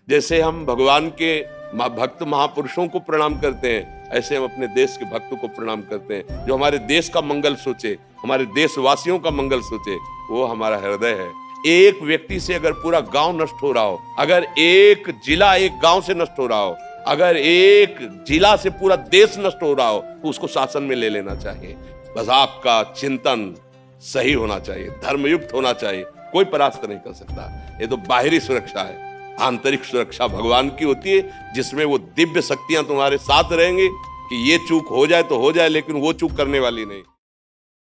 जैसे हम भगवान के भक्त महापुरुषों को प्रणाम करते हैं, ऐसे हम अपने देश के भक्तों को प्रणाम करते हैं, जो हमारे देश का मंगल सोचे, हमारे देशवासियों का मंगल सोचे। वो हमारा हृदय है। एक व्यक्ति से अगर पूरा गांव नष्ट हो रहा हो, अगर एक जिला एक गांव से नष्ट हो रहा हो, अगर एक जिला से पूरा देश नष्ट हो रहा हो, तो उसको शासन में ले लेना चाहिए। बस आपका चिंतन सही होना चाहिए, धर्मयुक्त होना चाहिए, कोई परास्त नहीं कर सकता। ये तो बाहरी सुरक्षा है। आंतरिक सुरक्षा भगवान की होती है, जिसमें वो दिव्य शक्तियां तुम्हारे साथ रहेंगी कि ये चूक हो जाए तो हो जाए, लेकिन वो चूक करने वाली नहीं।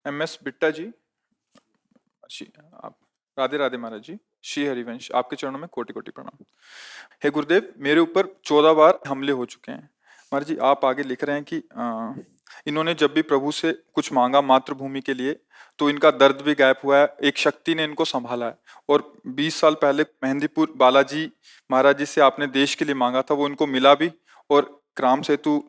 MS बिट्टा जी, आप राधे राधे महाराज जी। श्री हरिवंश, आपके चरणों में कोटि कोटि प्रणाम। हे गुरुदेव, मेरे ऊपर 14 बार हमले हो चुके हैं। महाराज जी, आप आगे लिख रहे हैं कि इन्होंने जब भी प्रभु से कुछ मांगा मातृभूमि के लिए, तो इनका दर्द भी गायब हुआ है, एक शक्ति ने इनको संभाला है। और 20 साल पहले मेहंदीपुर बालाजी महाराज जी से आपने देश के लिए मांगा था, वो इनको मिला भी। और राम सेतु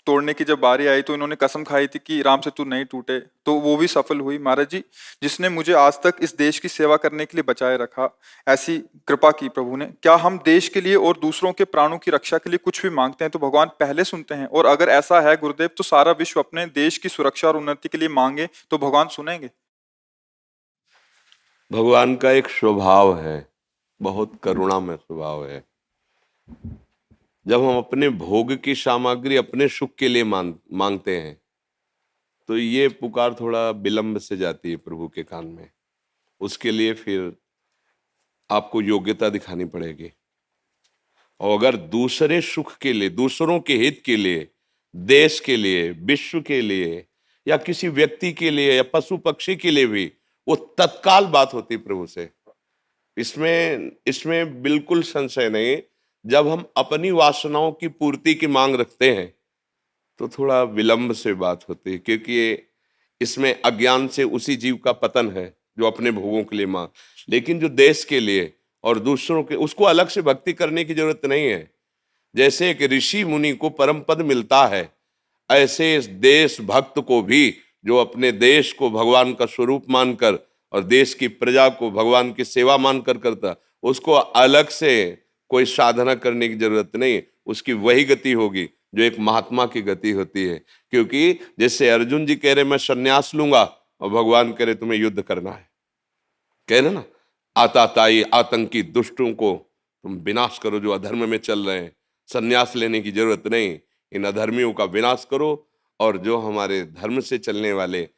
तोड़ने की जब बारी आई तो इन्होंने कसम खाई थी कि राम सेतु नहीं टूटे, तो वो भी सफल हुई। महाराज जी, जिसने मुझे आज तक इस देश की सेवा करने के लिए बचाए रखा, ऐसी कृपा की प्रभु ने। क्या हम देश के लिए और दूसरों के प्राणों की रक्षा के लिए कुछ भी मांगते हैं तो भगवान पहले सुनते हैं? और अगर ऐसा है गुरुदेव, तो सारा विश्व अपने देश की सुरक्षा और उन्नति के लिए मांगे तो भगवान सुनेंगे? भगवान का एक स्वभाव है, बहुत करुणामय स्वभाव है। जब हम अपने भोग की सामग्री अपने सुख के लिए मांगते हैं, तो ये पुकार थोड़ा विलंब से जाती है प्रभु के कान में। उसके लिए फिर आपको योग्यता दिखानी पड़ेगी। और अगर दूसरे सुख के लिए, दूसरों के हित के लिए, देश के लिए, विश्व के लिए, या किसी व्यक्ति के लिए, या पशु पक्षी के लिए भी, वो तत्काल बात होती प्रभु से। इसमें इसमें बिल्कुल संशय नहीं। जब हम अपनी वासनाओं की पूर्ति की मांग रखते हैं, तो थोड़ा विलंब से बात होती है, क्योंकि इसमें अज्ञान से उसी जीव का पतन है जो अपने भोगों के लिए मांग। लेकिन जो देश के लिए और दूसरों के, उसको अलग से भक्ति करने की जरूरत नहीं है। जैसे एक ऋषि मुनि को परम पद मिलता है, ऐसे इस देश भक्त को भी, जो अपने देश को भगवान का स्वरूप मानकर और देश की प्रजा को भगवान की सेवा मानकर करता, उसको अलग से कोई साधना करने की जरूरत नहीं। उसकी वही गति होगी जो एक महात्मा की गति होती है। क्योंकि जैसे अर्जुन जी कह रहे मैं संन्यास लूंगा, और भगवान कह रहे तुम्हें युद्ध करना है। कह रहे ना, आताताई आतंकी दुष्टों को तुम विनाश करो जो अधर्म में चल रहे हैं। संन्यास लेने की जरूरत नहीं, इन अधर्मियों का विनाश करो, और जो हमारे धर्म से चलने वाले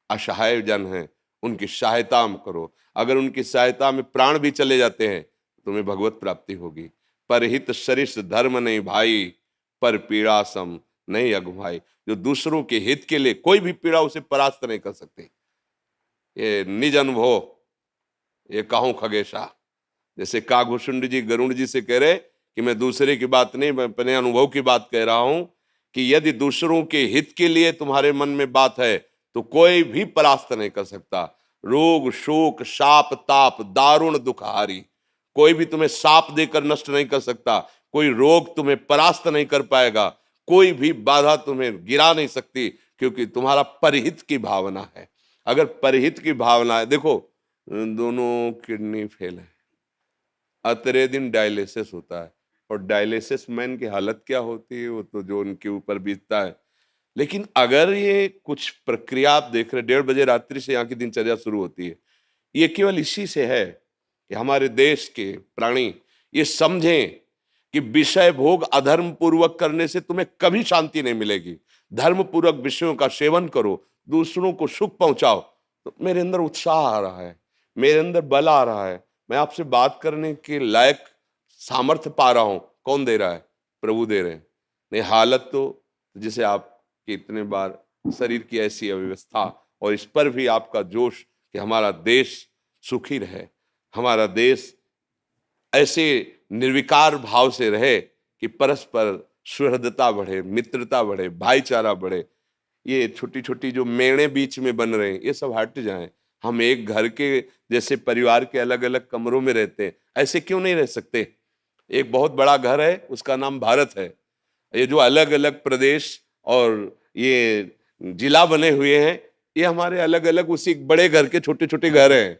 असहाय जन हैं उनकी सहायता करो। अगर उनकी सहायता में प्राण भी चले जाते हैं, तुम्हें भगवत प्राप्ति होगी। परहित सरिस धर्म नहीं भाई, पर पीड़ा सम नहीं अगुभाई। जो दूसरों के हित के लिए कोई भी पीड़ा उसे परास्त नहीं कर सकती। ये निज अनुभव, ये कहूं खगेशा। जैसे कागभूषुंड जी गरुड़ जी से कह रहे कि मैं दूसरे की बात नहीं, मैं अपने अनुभव की बात कह रहा हूं, कि यदि दूसरों के हित के लिए तुम्हारे मन में बात है, तो कोई भी परास्त नहीं कर सकता। रोग शोक शाप ताप दारुण दुखहारी, कोई भी तुम्हें साप देकर नष्ट नहीं कर सकता। कोई रोग तुम्हें परास्त नहीं कर पाएगा, कोई भी बाधा तुम्हें गिरा नहीं सकती, क्योंकि तुम्हारा परहित की भावना है। अगर परहित की भावना है, देखो दोनों किडनी फेल है, अतरे दिन डायलिसिस होता है, और डायलिसिस मैन की हालत क्या होती है वो तो जो उनके ऊपर बीतता है। लेकिन अगर ये कुछ प्रक्रिया आप देख रहे, 1:30 बजे रात्रि से यहाँ की दिनचर्या शुरू होती है, ये केवल इसी से है कि हमारे देश के प्राणी ये समझें कि विषय भोग अधर्म पूर्वक करने से तुम्हें कभी शांति नहीं मिलेगी। धर्म पूर्वक विषयों का सेवन करो, दूसरों को सुख पहुंचाओ। तो मेरे अंदर उत्साह आ रहा है, मेरे अंदर बल आ रहा है, मैं आपसे बात करने के लायक सामर्थ्य पा रहा हूं। कौन दे रहा है? प्रभु दे रहे हैं। नहीं हालत तो जैसे आपके इतने बार शरीर की ऐसी अव्यवस्था, और इस पर भी आपका जोश कि हमारा देश सुखी रहे, हमारा देश ऐसे निर्विकार भाव से रहे कि परस्पर सुहृदता बढ़े, मित्रता बढ़े, भाईचारा बढ़े। ये छोटी छोटी जो मेड़े बीच में बन रहे हैं, ये सब हट जाएं। हम एक घर के जैसे परिवार के अलग अलग कमरों में रहते हैं, ऐसे क्यों नहीं रह सकते? एक बहुत बड़ा घर है, उसका नाम भारत है। ये जो अलग अलग प्रदेश और ये जिला बने हुए हैं, ये हमारे अलग अलग उसी बड़े घर के छोटे छोटे घर हैं।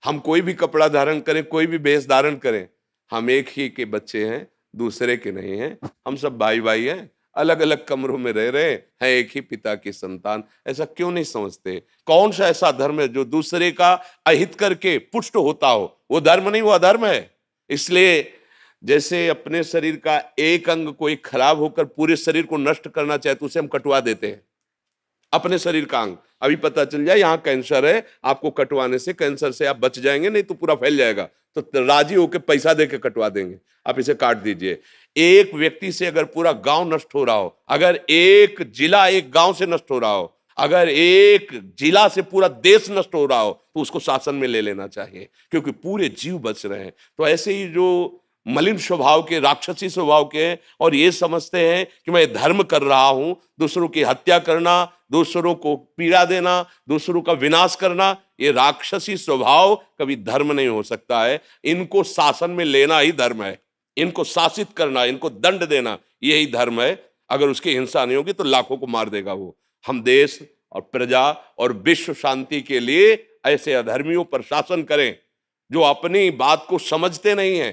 हम कोई भी कपड़ा धारण करें, कोई भी वेश धारण करें, हम एक ही के बच्चे हैं, दूसरे के नहीं हैं। हम सब भाई भाई हैं, अलग अलग कमरों में रह रहे हैं, एक ही पिता की संतान। ऐसा क्यों नहीं समझते? कौन सा ऐसा धर्म है जो दूसरे का अहित करके पुष्ट होता हो? वो धर्म नहीं, वो अधर्म है। इसलिए जैसे अपने शरीर का एक अंग कोई खराब होकर पूरे शरीर को नष्ट करना चाहे तो उसे हम कटवा देते हैं। अपने शरीर का अंग अभी पता चल जाए यहाँ कैंसर है, आपको कटवाने से कैंसर से आप बच जाएंगे, नहीं तो पूरा फैल जाएगा, तो राजी होकर पैसा देके कटवा देंगे, आप इसे काट दीजिए। एक व्यक्ति से अगर पूरा गांव नष्ट हो रहा हो, अगर एक जिला एक गांव से नष्ट हो रहा हो, अगर एक जिला से पूरा देश नष्ट हो रहा हो, तो उसको शासन में ले लेना चाहिए, क्योंकि पूरे जीव बच रहे हैं। तो ऐसे ही जो मलिन स्वभाव के, राक्षसी स्वभाव के हैं और ये समझते हैं कि मैं धर्म कर रहा हूं, दूसरों की हत्या करना, दूसरों को पीड़ा देना, दूसरों का विनाश करना, ये राक्षसी स्वभाव कभी धर्म नहीं हो सकता है। इनको शासन में लेना ही धर्म है, इनको शासित करना, इनको दंड देना, यही धर्म है। अगर उसकी हिंसा नहीं होगी तो लाखों को मार देगा वो। हम देश और प्रजा और विश्व शांति के लिए ऐसे अधर्मियों पर शासन करें जो अपनी बात को समझते नहीं है,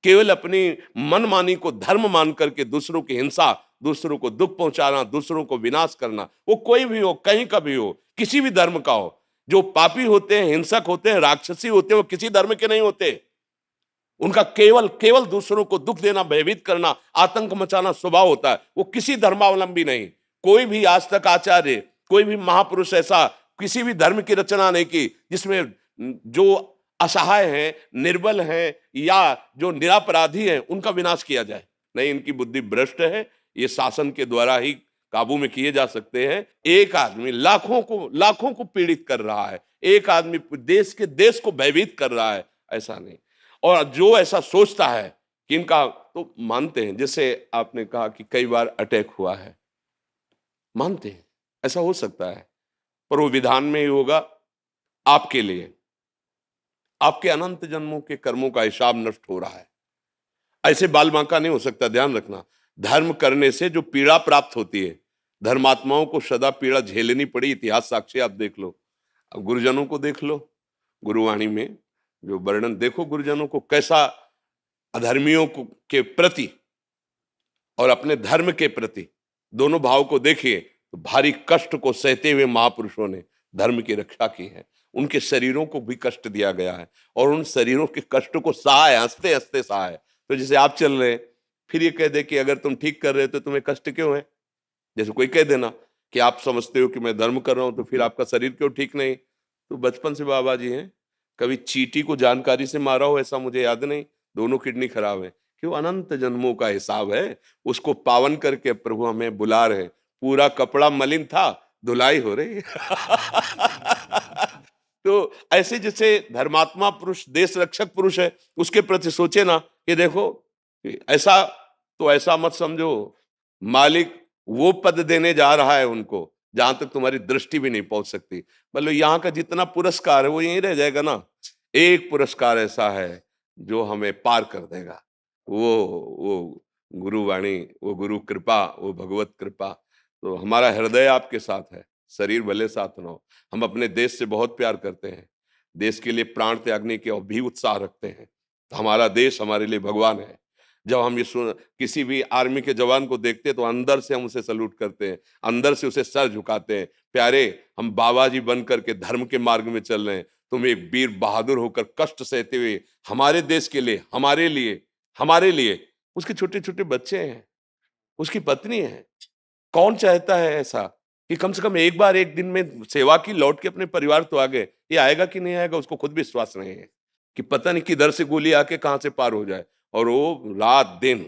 केवल अपनी मनमानी को धर्म मान करके दूसरों की हिंसा, दूसरों को दुख पहुंचाना, दूसरों को विनाश करना, वो कोई भी हो, कहीं का भी हो, किसी भी धर्म का हो। जो पापी होते हैं, हिंसक होते हैं, राक्षसी होते हैं, वो किसी धर्म के नहीं होते। उनका केवल केवल दूसरों को दुख देना, भयभीत करना, आतंक मचाना स्वभाव होता है। वो किसी धर्मावलंबी नहीं। कोई भी आज तक आचार्य, कोई भी महापुरुष ऐसा किसी भी धर्म की रचना नहीं की जिसमें जो असहाय हैं, निर्बल हैं या जो निरपराधी हैं उनका विनाश किया जाए। नहीं, इनकी बुद्धि भ्रष्ट है। ये शासन के द्वारा ही काबू में किए जा सकते हैं। एक आदमी लाखों को पीड़ित कर रहा है, एक आदमी देश को भयभीत कर रहा है, ऐसा नहीं। और जो ऐसा सोचता है कि इनका, तो मानते हैं, जैसे आपने कहा कि कई बार अटैक हुआ है, मानते हैं ऐसा हो सकता है, पर वो विधान में ही होगा आपके लिए। आपके अनंत जन्मों के कर्मों का हिसाब नष्ट हो रहा है, ऐसे बाल बांका नहीं हो सकता। ध्यान रखना, धर्म करने से जो पीड़ा प्राप्त होती है, धर्मात्माओं को सदा पीड़ा झेलनी पड़ी। इतिहास साक्षी, आप देख लो, अब गुरुजनों को देख लो, गुरुवाणी में जो वर्णन देखो, गुरुजनों को कैसा अधर्मियों के प्रति और अपने धर्म के प्रति दोनों भाव को देखिए, तो भारी कष्ट को सहते हुए महापुरुषों ने धर्म की रक्षा की है। उनके शरीरों को भी कष्ट दिया गया है और उन शरीरों के कष्ट को सहाय, हंसते हंसते सहाय। तो जैसे आप चल रहे हैं, फिर ये कह दे कि अगर तुम ठीक कर रहे हो तो तुम्हें कष्ट क्यों है? जैसे कोई कह देना कि आप समझते हो कि मैं धर्म कर रहा हूं तो फिर आपका शरीर क्यों ठीक नहीं? तो बचपन से बाबा जी हैं, कभी चींटी को जानकारी से मारा हो ऐसा मुझे याद नहीं, दोनों किडनी खराब है। क्यों? अनंत जन्मों का हिसाब है, उसको पावन करके प्रभु हमें बुला रहे। पूरा कपड़ा मलिन था, धुलाई हो रही तो ऐसे जैसे धर्मात्मा पुरुष, देश रक्षक पुरुष है, उसके प्रति सोचे ना कि देखो ऐसा, तो ऐसा मत समझो, मालिक वो पद देने जा रहा है उनको जहां तक तुम्हारी दृष्टि भी नहीं पहुंच सकती। मतलब यहाँ का जितना पुरस्कार है वो यहीं रह जाएगा ना। एक पुरस्कार ऐसा है जो हमें पार कर देगा, वो गुरुवाणी, वो गुरु कृपा, वो भगवत कृपा। तो हमारा हृदय आपके साथ है, शरीर भले साथ ना हो। हम अपने देश से बहुत प्यार करते हैं, देश के लिए प्राण त्यागने के भी उत्साह रखते हैं। तो हमारा देश हमारे लिए भगवान है। जब हम ये किसी भी आर्मी के जवान को देखते हैं तो अंदर से हम उसे सल्यूट करते हैं, अंदर से उसे सर झुकाते हैं। प्यारे, हम बाबा जी बन करके धर्म के मार्ग में चल रहे हैं, तुम एक वीर बहादुर होकर कष्ट सहते हुए हमारे देश के लिए, हमारे लिए, उसके छोटे छोटे बच्चे हैं, उसकी पत्नी है। कौन चाहता है ऐसा कि कम से कम एक बार एक दिन में सेवा की, लौट के अपने परिवार तो आ गए? ये आएगा कि नहीं आएगा उसको खुद भी विश्वास नहीं है कि पता नहीं किधर से गोली आके कहां से पार हो जाए। और वो रात दिन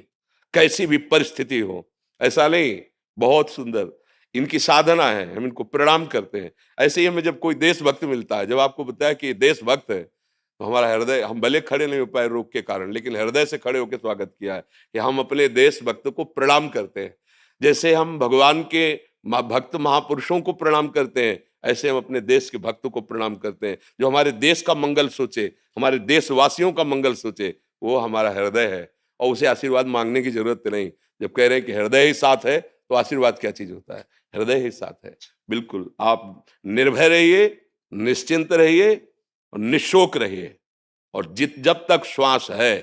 कैसी भी परिस्थिति हो, ऐसा नहीं। बहुत सुंदर इनकी साधना है, हम इनको प्रणाम करते हैं। ऐसे ही हमें जब कोई देशभक्त मिलता है, जब आपको बताया कि देशभक्त है, तो हमारा हृदय, हम भले खड़े नहीं हो पाए रोग के कारण, लेकिन हृदय से खड़े होकर स्वागत किया है कि हम अपने देशभक्त को प्रणाम करते हैं। जैसे हम भगवान के भक्त महापुरुषों को प्रणाम करते हैं, ऐसे हम अपने देश के भक्तों को प्रणाम करते हैं जो हमारे देश का मंगल सोचे, हमारे देशवासियों का मंगल सोचे। वो हमारा हृदय है और उसे आशीर्वाद मांगने की जरूरत नहीं। जब कह रहे हैं कि हृदय ही साथ है, तो आशीर्वाद क्या चीज होता है? हृदय ही साथ है। बिल्कुल, आप निर्भय रहिए, निश्चिंत रहिए और निशोक रहिए। और जब तक श्वास है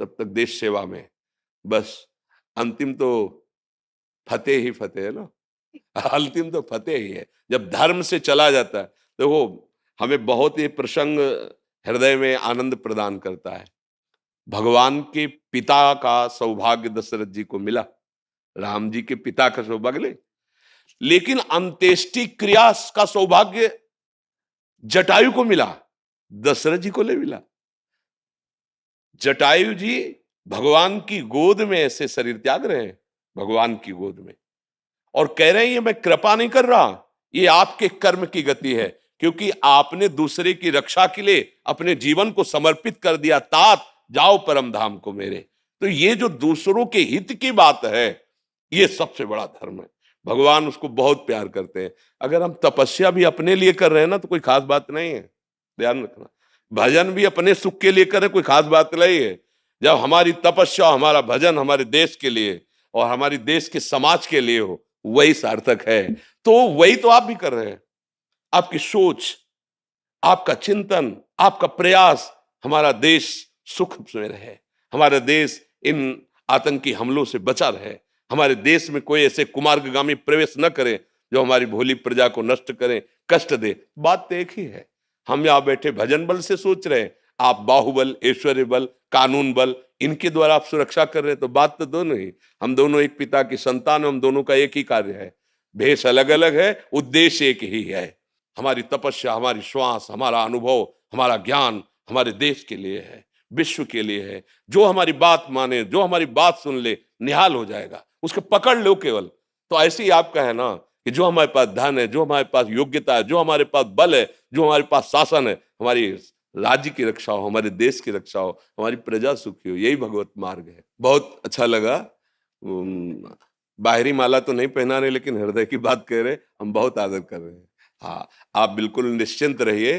तब तक देश सेवा में। बस अंतिम तो फतेह ही फतेह है ना, अंतिम तो फतेह ही है। जब धर्म से चला जाता है तो वो हमें बहुत ही प्रसंग हृदय में आनंद प्रदान करता है। भगवान के पिता का सौभाग्य दशरथ जी को मिला, राम जी के पिता का सौभाग्य नहीं, लेकिन अंत्येष्टि क्रिया का सौभाग्य जटायु को मिला, दशरथ जी को नहीं मिला। जटायु जी भगवान की गोद में ऐसे शरीर त्याग रहे हैं, भगवान की गोद में, और कह रहे हैं ये मैं कृपा नहीं कर रहा, ये आपके कर्म की गति है, क्योंकि आपने दूसरे की रक्षा के लिए अपने जीवन को समर्पित कर दिया। तात जाओ परम धाम को मेरे। तो ये जो दूसरों के हित की बात है, ये सबसे बड़ा धर्म है। भगवान उसको बहुत प्यार करते हैं। अगर हम तपस्या भी अपने लिए कर रहे हैं ना तो कोई खास बात नहीं है, ध्यान रखना। भजन भी अपने सुख के लिए कर रहे, कोई खास बात नहीं है। जब हमारी तपस्या, हमारा भजन हमारे देश के लिए और हमारी देश के समाज के लिए हो, वही सार्थक है। तो वही तो आप भी कर रहे हैं। आपकी सोच, आपका चिंतन, आपका प्रयास, हमारा देश सुख में रहे, हमारा देश इन आतंकी हमलों से बचा रहे, हमारे देश में कोई ऐसे कुमार्गामी प्रवेश न करे जो हमारी भोली प्रजा को नष्ट करें, कष्ट दे। बात तो एक ही है। हम यहां बैठे भजन बल से सोच रहे हैं, आप बाहुबल, ऐश्वर्य बल, कानून बल, इनके द्वारा आप सुरक्षा कर रहे हैं। तो बात तो दोनों ही, हम दोनों एक पिता की संतान, हम दोनों का एक ही कार्य है। भेष अलग अलग है, उद्देश्य एक ही है। हमारी तपस्या, हमारी श्वास, हमारा अनुभव, हमारा ज्ञान हमारे देश के लिए है, विश्व के लिए है। जो हमारी बात माने, जो हमारी बात सुन ले, निहाल हो जाएगा, उसको पकड़ लो केवल। तो ऐसे ही आपका है ना कि जो हमारे पास धन है, जो हमारे पास योग्यता है, जो हमारे पास बल है, जो हमारे पास शासन है, हमारी राज्य की रक्षा हो, हमारे देश की रक्षा हो, हमारी प्रजा सुखी हो, यही भगवत मार्ग है। बहुत अच्छा लगा। बाहरी माला तो नहीं पहना रहे, लेकिन हृदय की बात कह रहे, हम बहुत आदर कर रहे हैं। हाँ, आप बिल्कुल निश्चिंत रहिए।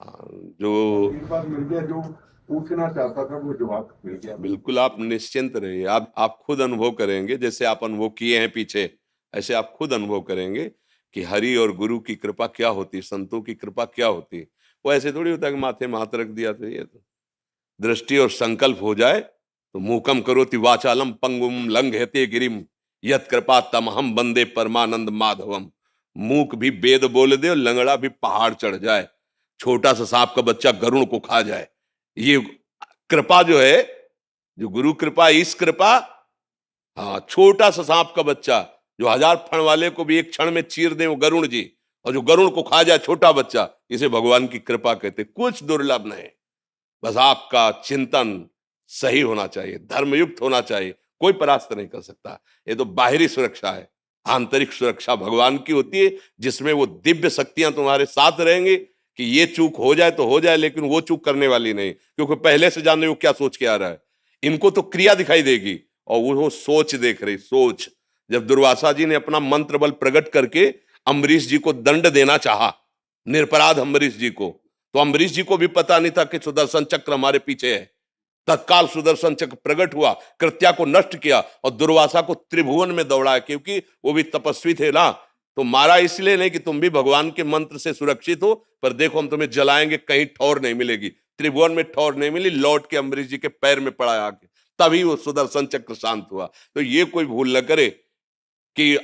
जो एक बार मिल गया, जो पूछना चाहता था वो जवाब मिल गया। बिल्कुल आप निश्चिंत रहिए। आप खुद अनुभव करेंगे, जैसे आप अनुभव किए हैं पीछे, ऐसे आप खुद अनुभव करेंगे कि हरि और गुरु की कृपा क्या होती, संतों की कृपा क्या होती। वो ऐसे थोड़ी होता है कि माथे में हाथ रख दिया तो ये तो दृष्टि और संकल्प हो जाए तो मूकम करोति वाचालम पंगुम लंघयते गिरिम यत कृपा तमहम बंदे परमानंद माधवम। मूक भी वेद बोल दे और लंगड़ा भी पहाड़ चढ़ जाए, छोटा सा सांप का बच्चा गरुड़ को खा जाए। ये कृपा जो है, जो गुरु कृपा, इस कृपा, हाँ, छोटा सा सांप का बच्चा जो 1000 फण वाले को भी एक क्षण में चीर दे, वो गरुड़ जी, और जो गरुड़ को खा जाए छोटा बच्चा, इसे भगवान की कृपा कहते। कुछ दुर्लभ नहीं, बस आपका चिंतन सही होना चाहिए, धर्मयुक्त होना चाहिए, कोई परास्त नहीं कर सकता। ये तो बाहरी सुरक्षा है, आंतरिक सुरक्षा भगवान की होती है, जिसमें वो दिव्य शक्तियां तुम्हारे साथ रहेंगी कि ये चूक हो जाए तो हो जाए, लेकिन वो चूक करने वाली नहीं, क्योंकि पहले से जाने वो क्या सोच के आ रहा है। इनको तो क्रिया दिखाई देगी और वो सोच देख रही, सोच। जब दुर्वासा जी ने अपना मंत्र बल प्रकट करके अम्बरीश जी को दंड देना चाहा, निरपराध अम्बरीश जी को, तो अम्बरीश जी को भी पता नहीं था कि सुदर्शन चक्र हमारे पीछे है। तत्काल सुदर्शन चक्र प्रकट हुआ, कृत्या को नष्ट किया और दुर्वासा को त्रिभुवन में दौड़ाया, क्योंकि वो भी तपस्वी थे ना। तो मारा इसलिए नहीं कि तुम भी भगवान के मंत्र से सुरक्षित हो, पर देखो हम तुम्हें जलाएंगे, कहीं ठौर नहीं मिलेगी। त्रिभुवन में ठौर नहीं मिली, लौट के अम्बरीश जी के पैर में पड़ा आके, तभी वो सुदर्शन चक्र शांत हुआ। तो ये कोई भूल न करे कि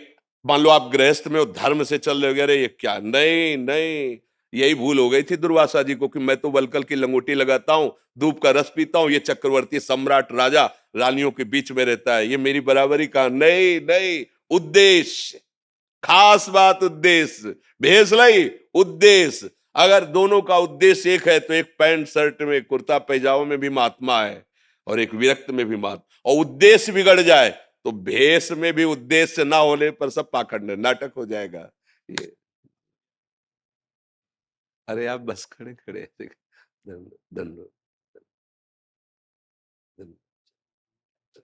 मान लो आप गृहस्थ में हो, धर्म से चल रहे हो, अरे ये क्या, नहीं नहीं, यही भूल हो गई थी दुर्वासा जी को कि मैं तो वलकल की लंगोटी लगाता हूं, धूप का रस पीता हूं, ये चक्रवर्ती सम्राट राजा रानियों के बीच में रहता है, ये मेरी बराबरी का। नहीं नहीं, उद्देश्य, खास बात उद्देश्य, भेष नहीं, उद्देश्य। अगर दोनों का उद्देश्य एक है तो एक पैंट शर्ट में, कुर्ता पैजामा में भी महात्मा है और एक विरक्त में भी महात्मा। और उद्देश्य बिगड़ जाए तो भेष में भी उद्देश्य ना होने पर सब पाखंड नाटक हो जाएगा। ये अरे आप बस खड़े खड़े धन्यवाद।